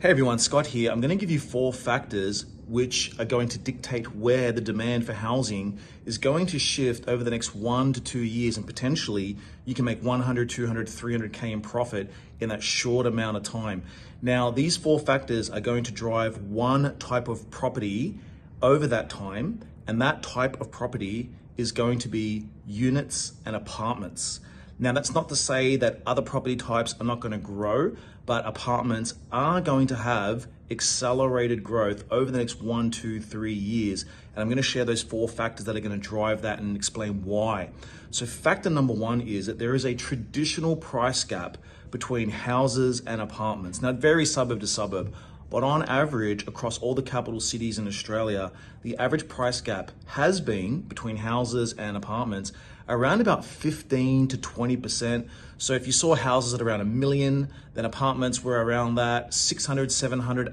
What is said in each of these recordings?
Hey everyone, Scott here. I'm going to give you 4 factors which are going to dictate where the demand for housing is going to shift over the next 1 to 2 years, and potentially you can make 100, 200, 300K in profit in that short amount of time. Now, these 4 factors are going to drive one type of property over that time, and that type of property is going to be units and apartments. Now, that's not to say that other property types are not going to grow, but apartments are going to have accelerated growth over the next 1, 2, 3 years. And I'm going to share those 4 factors that are going to drive that and explain why. So factor number 1 is that there is a traditional price gap between houses and apartments. Now, it varies suburb to suburb, but on average, across all the capital cities in Australia, the average price gap has been between houses and apartments around about 15 to 20%. So if you saw houses at around $1 million, then apartments were around that $600,000,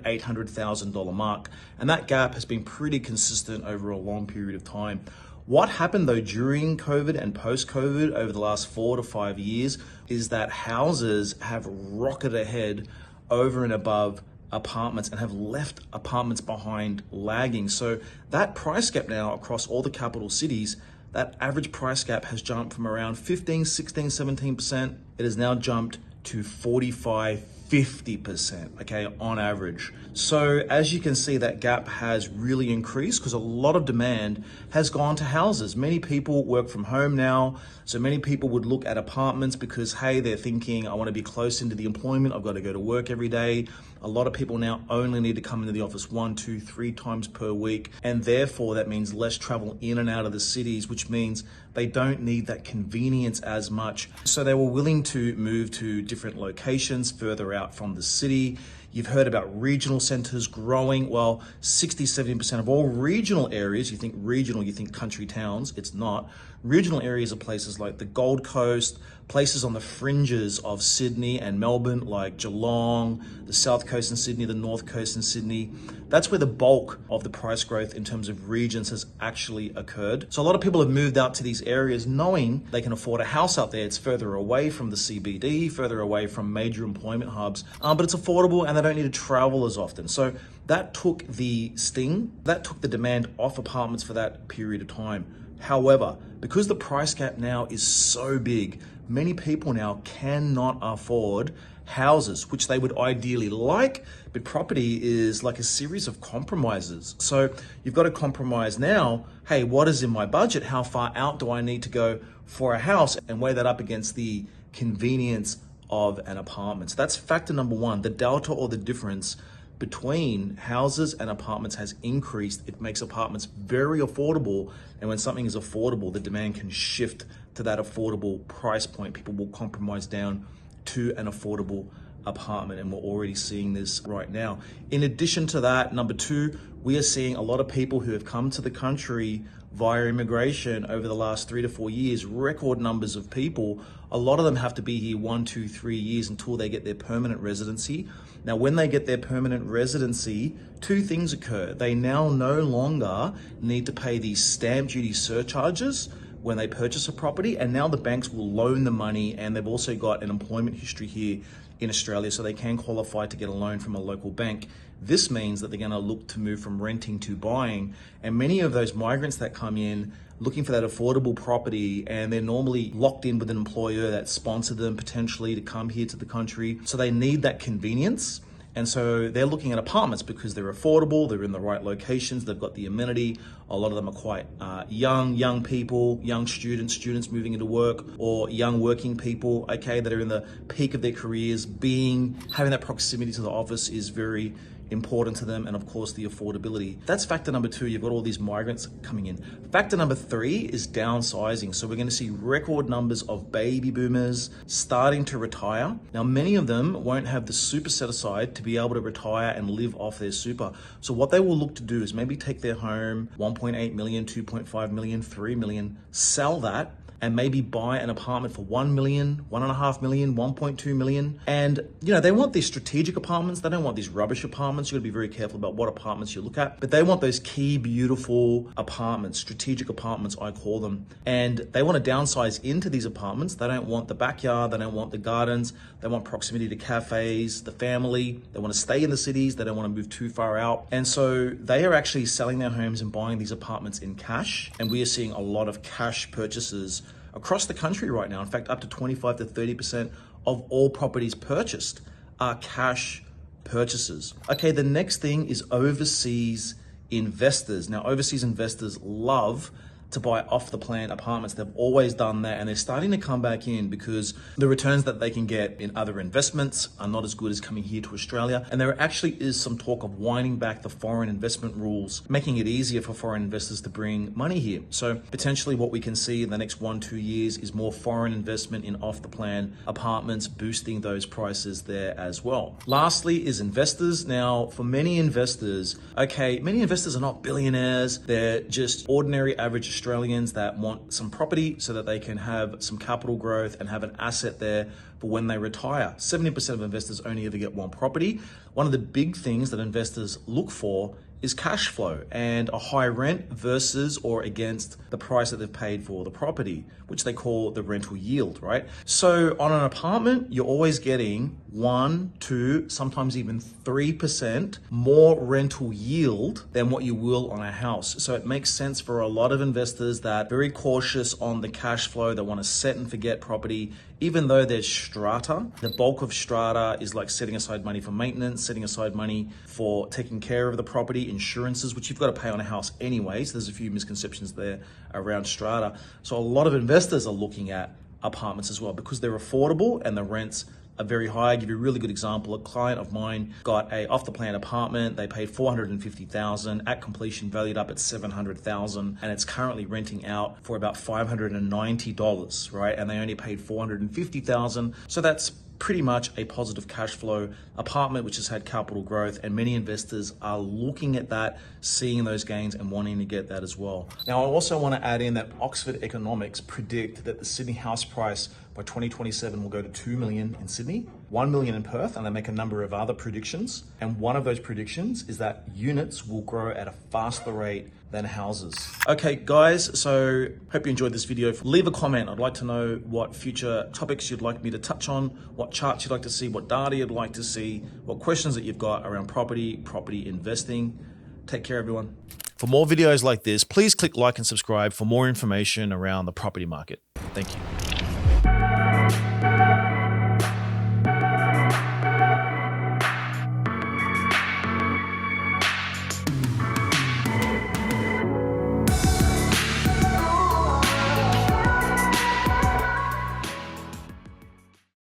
$700,000, $800,000 mark. And that gap has been pretty consistent over a long period of time. What happened though during COVID and post-COVID over the last 4 to 5 years is that houses have rocketed ahead over and above apartments and have left apartments behind lagging. So that price gap now across all the capital cities, that average price gap has jumped from around 15, 16, 17%. It has now jumped to 45, 50%, okay, on average. So as you can see, that gap has really increased because a lot of demand has gone to houses. Many people work from home now, so many people would look at apartments because, hey, they're thinking, I want to be close into the employment, I've got to go to work every day. A lot of people now only need to come into the office 1, 2, 3 times per week, and therefore that means less travel in and out of the cities, which means they don't need that convenience as much. So they were willing to move to different locations further out from the city. You've heard about regional centers growing. Well, 60, 70% of all regional areas, you think regional, you think country towns, it's not. Regional areas are places like the Gold Coast, places on the fringes of Sydney and Melbourne, like Geelong, the South Coast in Sydney, the North Coast in Sydney. That's where the bulk of the price growth in terms of regions has actually occurred. So a lot of people have moved out to these areas knowing they can afford a house out there. It's further away from the CBD, further away from major employment hubs, but it's affordable and they don't need to travel as often. So that took the sting, that took the demand off apartments for that period of time. However, because the price gap now is so big, many people now cannot afford houses, which they would ideally like, but property is like a series of compromises. So you've got to compromise now, hey, what is in my budget? How far out do I need to go for a house? And weigh that up against the convenience of an apartment. So that's factor number 1, the delta or the difference between houses and apartments has increased. It makes apartments very affordable. And when something is affordable, the demand can shift to that affordable price point. People will compromise down to an affordable apartment, and we're already seeing this right now. In addition to that, number 2, we are seeing a lot of people who have come to the country via immigration over the last 3 to 4 years, record numbers of people. A lot of them have to be here 1, 2, 3 years until they get their permanent residency. Now, when they get their permanent residency, 2 things occur. They now no longer need to pay these stamp duty surcharges when they purchase a property, and now the banks will loan the money, and they've also got an employment history here in Australia, so they can qualify to get a loan from a local bank. This means that they're going to look to move from renting to buying, and many of those migrants that come in looking for that affordable property, and they're normally locked in with an employer that sponsored them potentially to come here to the country, so they need that convenience. And so they're looking at apartments because they're affordable, they're in the right locations, they've got the amenity. A lot of them are quite young people, young students moving into work, or young working people, okay, that are in the peak of their careers. Having that proximity to the office is very important to them, and of course the affordability. That's factor number 2. You've got all these migrants coming in. Factor number 3 is downsizing. So we're going to see record numbers of baby boomers starting to retire. Now, many of them won't have the super set aside to be able to retire and live off their super. So what they will look to do is maybe take their home, 1.8 million, 2.5 million, 3 million, sell that, and maybe buy an apartment for 1 million, 1.5 million, 1.2 million. And, they want these strategic apartments. They don't want these rubbish apartments. You gotta be very careful about what apartments you look at, but they want those key, beautiful apartments, strategic apartments, I call them. And they want to downsize into these apartments. They don't want the backyard. They don't want the gardens. They want proximity to cafes, the family. They want to stay in the cities. They don't want to move too far out. And so they are actually selling their homes and buying these apartments in cash. And we are seeing a lot of cash purchases across the country right now. In fact, up to 25 to 30% of all properties purchased are cash purchases. Okay, the next thing is overseas investors. Now, overseas investors love to buy off the plan apartments. They've always done that, and they're starting to come back in because the returns that they can get in other investments are not as good as coming here to Australia. And there actually is some talk of winding back the foreign investment rules, making it easier for foreign investors to bring money here. So potentially what we can see in the next 1-2 years is more foreign investment in off the plan apartments, boosting those prices there as well. Lastly is investors. Now, for many investors, many investors are not billionaires. They're just ordinary average Australians that want some property so that they can have some capital growth and have an asset there for when they retire. 70% of investors only ever get one property. One of the big things that investors look for is cash flow and a high rent versus or against the price that they've paid for the property, which they call the rental yield, right? So on an apartment, you're always getting 1, 2, sometimes even 3% more rental yield than what you will on a house. So it makes sense for a lot of investors that are very cautious on the cash flow. They want to set and forget property. Even though there's strata, the bulk of strata is like setting aside money for maintenance, setting aside money for taking care of the property, insurances, which you've got to pay on a house anyways. There's a few misconceptions there around strata. So a lot of investors are looking at apartments as well because they're affordable and the rents are very high. I'll give you a really good example. A client of mine got a off the plan apartment. They paid $450,000 at completion, valued up at $700,000, and it's currently renting out for about $590, right? And they only paid $450,000. So that's pretty much a positive cash flow apartment, which has had capital growth, and many investors are looking at that, seeing those gains and wanting to get that as well. Now, I also want to add in that Oxford Economics predict that the Sydney house price by 2027 will go to 2 million in Sydney, 1 million in Perth, and they make a number of other predictions. And one of those predictions is that units will grow at a faster rate than houses. Okay, guys, so hope you enjoyed this video. Leave a comment. I'd like to know what future topics you'd like me to touch on, what charts you'd like to see, what data you'd like to see, what questions that you've got around property investing. Take care, everyone. For more videos like this, please click like and subscribe for more information around the property market. Thank you.